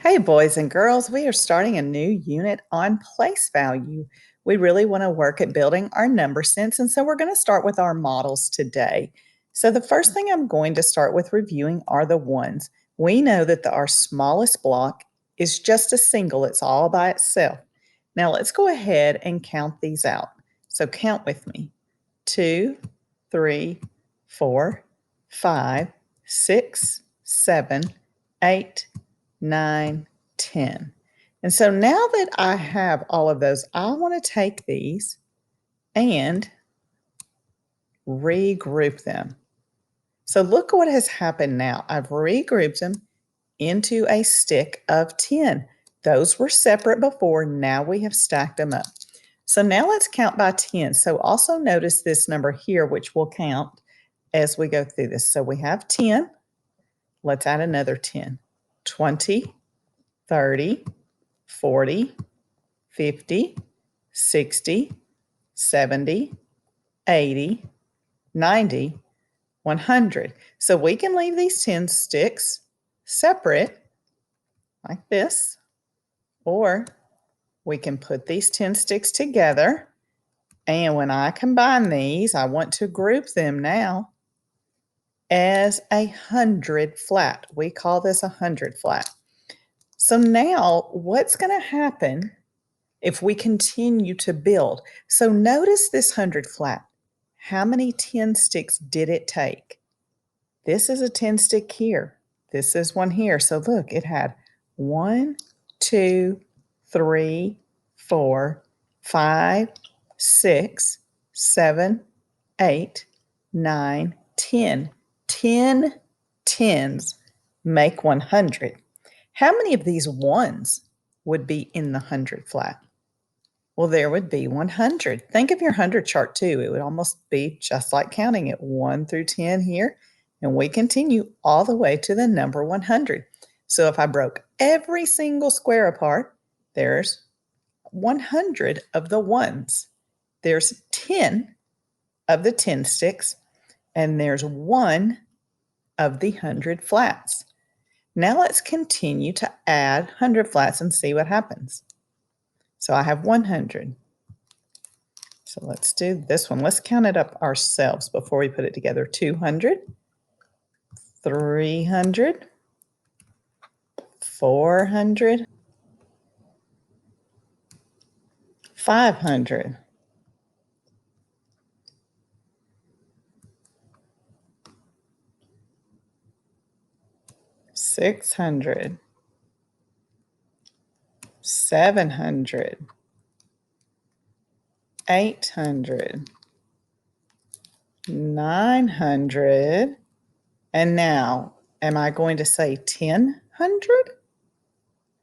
Hey, boys and girls, we are starting a new unit on place value. We really want to work at building our number sense, and so we're going to start with our models today. So, the first thing I'm going to start with reviewing are the ones. We know that our smallest block is just a single, it's all by itself. Now, let's go ahead and count these out. So, count with me 2, 3, 4, 5, 6, 7, 8, 9, 10. And so now that I have all of those, I want to take these and regroup them. So look what has happened now. I've regrouped them into a stick of 10. Those were separate before. Now we have stacked them up. So now let's count by 10. So also notice this number here, which we'll count as we go through this. So we have 10. Let's add another 10. 20, 30, 40, 50, 60, 70, 80, 90, 100. So we can leave these 10 sticks separate like this, or we can put these 10 sticks together. And when I combine these, I want to group them now as 100 flat. We call this 100 flat. So now what's going to happen if we continue to build? So notice this 100 flat. How many 10 sticks did it take? This is a 10 stick here. This is one here. So look, it had 1, 2, 3, 4, 5, 6, 7, 8, 9, 10. 10 tens make 100. How many of these ones would be in the 100 flat? Well, there would be 100. Think of your 100 chart too. It would almost be just like counting it 1 through 10 here. And we continue all the way to the number 100. So if I broke every single square apart, there's 100 of the ones. There's 10 of the 10 sticks, and there's 1 of the 100 flats. Now let's continue to add 100 flats and see what happens. So I have 100. So let's do this one. Let's count it up ourselves before we put it together. 200, 300, 400, 500, 600, 700, 800, 900, and now, am I going to say 1000?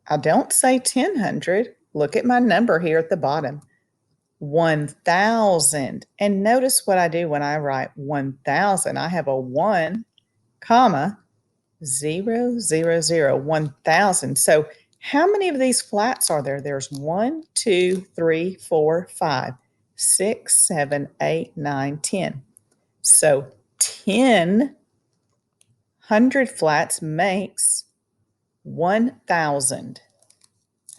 I don't say 1000. Look at my number here at the bottom. 1000. And notice what I do when I write 1000. I have a 1, comma, 0, 0, 0, 1000. So how many of these flats are there? There's 1, 2, 3, 4, 5, 6, 7, 8, 9, 10. So 10 100 flats makes 1000.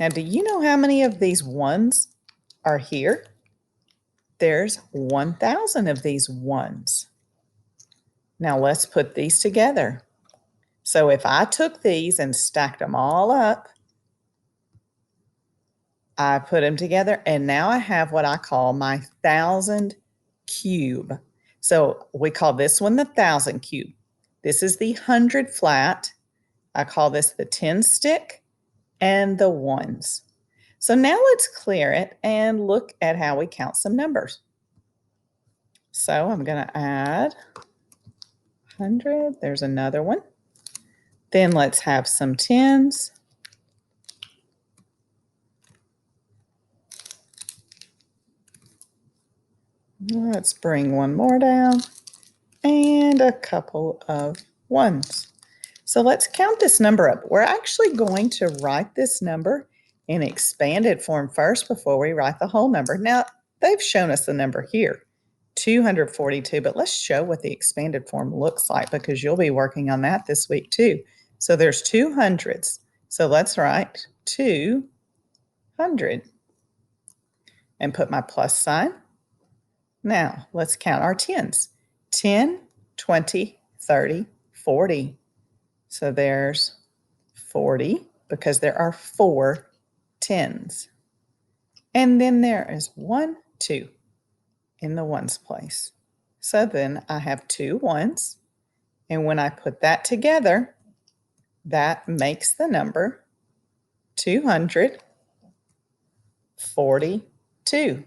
Now, do you know how many of these ones are here? There's 1000 of these ones. Now let's put these together. So if I took these and stacked them all up, I put them together, and now I have what I call my 1000 cube. So we call this one the 1000 cube. This is the 100 flat. I call this the 10 stick and the ones. So now let's clear it and look at how we count some numbers. So I'm going to add 100. There's another one. Then let's have some tens. Let's bring one more down and a couple of ones. So let's count this number up. We're actually going to write this number in expanded form first before we write the whole number. Now, they've shown us the number here, 242, but let's show what the expanded form looks like because you'll be working on that this week too. So there's 200s. So let's write 200 and put my plus sign. Now let's count our tens. 10, 20, 30, 40. So there's 40 because there are 4 tens. And then there is 1, 2 in the ones place. So then I have 2 ones. And when I put that together, that makes the number 242.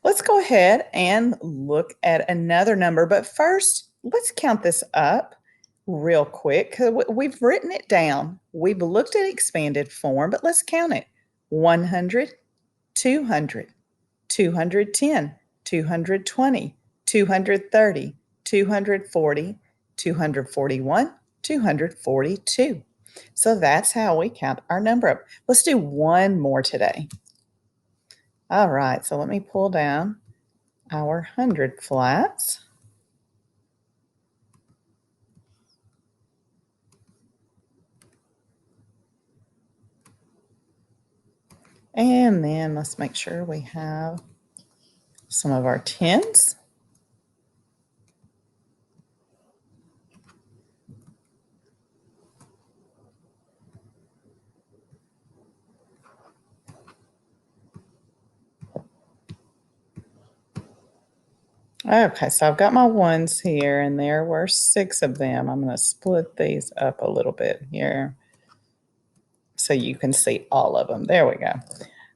Let's go ahead and look at another number, but first, let's count this up real quick. We've written it down. We've looked at expanded form, but let's count it. 100, 200, 210, 220, 230, 240, 241, 242. So that's how we count our number up. Let's do one more today. All right, so let me pull down our 100 flats. And then let's make sure we have some of our tens. Okay, so I've got my ones here, and there were 6 of them. I'm going to split these up a little bit here so you can see all of them. There we go.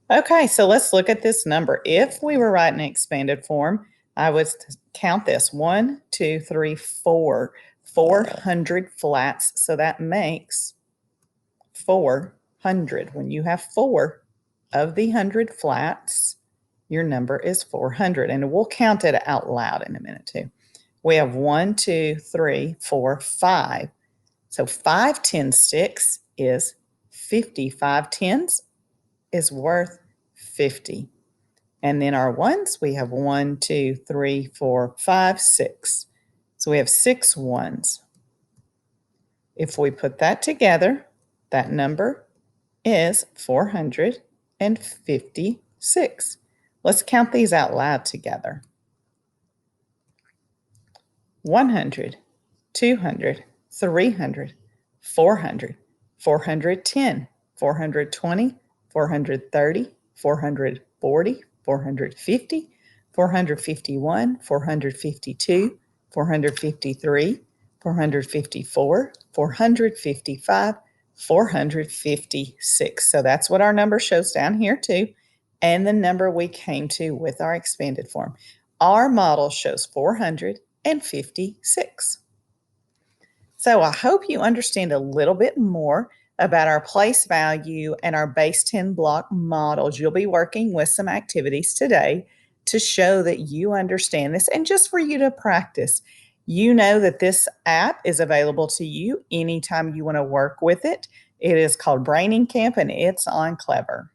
Okay, so let's look at this number. If we were writing expanded form, I would count this 1, 2, 3, 4, 400 flats. So that makes 400. When you have 4 of the 100 flats, your number is 400. And we'll count it out loud in a minute too. We have 1, 2, 3, 4, 5. So 5 10 sticks is 50. 5 tens is worth 50. And then our ones, we have 1, 2, 3, 4, 5, 6. So we have 6 ones. If we put that together, that number is 456. Let's count these out loud together. 100, 200, 300, 400, 410, 420, 430, 440, 450, 451, 452, 453, 454, 455, 456. So that's what our number shows down here too, and the number we came to with our expanded form. Our model shows 456. So I hope you understand a little bit more about our place value and our base 10 block models. You'll be working with some activities today to show that you understand this and just for you to practice. You know that this app is available to you anytime you want to work with it. It is called Braining Camp and it's on Clever.